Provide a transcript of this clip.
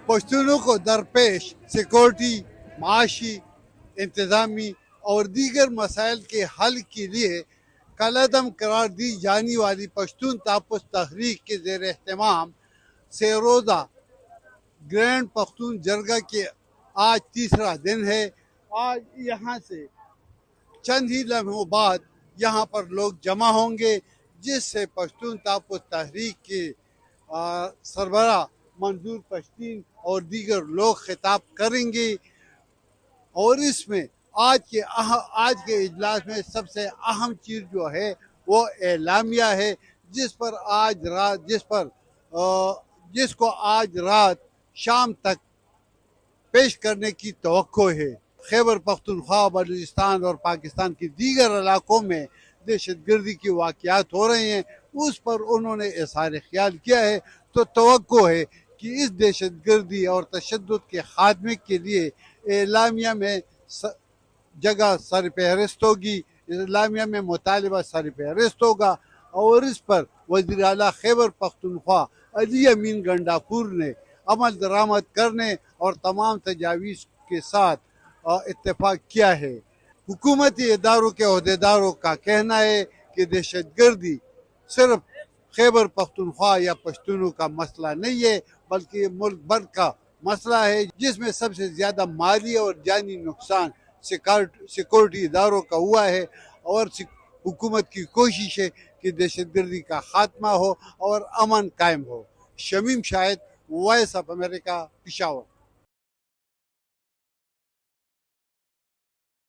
پشتونوں کو درپیش سیکورٹی، معاشی، انتظامی اور دیگر مسائل کے حل کے لیے کالعدم قرار دی جانے والی پشتون تحفظ تحریک کے زیر اہتمام سے روزہ گرینڈ پختون جرگہ کے آج تیسرا دن ہے۔ آج یہاں سے چند ہی لمحوں بعد یہاں پر لوگ جمع ہوں گے، جس سے پشتون تحفظ تحریک کے سربراہ منظور پشتین اور دیگر لوگ خطاب کریں گے، اور اس میں آج کے اجلاس میں سب سے اہم چیز جو ہے وہ اعلامیہ ہے، جس کو آج رات شام تک پیش کرنے کی توقع ہے۔ خیبر پختونخوا، بلوچستان اور پاکستان کے دیگر علاقوں میں دہشت گردی کے واقعات ہو رہے ہیں، اس پر انہوں نے اظہار خیال کیا ہے، تو توقع ہے کہ اس دہشت گردی اور تشدد کے خاتمے کے لیے اعلامیہ میں جگہ سر فہرست ہوگی، اعلامیہ میں مطالبہ سر فہرست ہوگا، اور اس پر وزیر اعلیٰ خیبر پختونخوا علی امین گنڈاپور نے عمل درآمد کرنے اور تمام تجاویز کے ساتھ اتفاق کیا ہے۔ حکومتی اداروں کے عہدیداروں کا کہنا ہے کہ دہشت گردی صرف خیبر پختونخوا یا پشتونوں کا مسئلہ نہیں ہے، بلکہ یہ ملک بھر کا مسئلہ ہے، جس میں سب سے زیادہ مالی اور جانی نقصان سیکورٹی اداروں کا ہوا ہے، اور حکومت کی کوشش ہے کہ دہشت گردی کا خاتمہ ہو اور امن قائم ہو۔ شمیم شاہد، وائس آف امریکہ، پشاور۔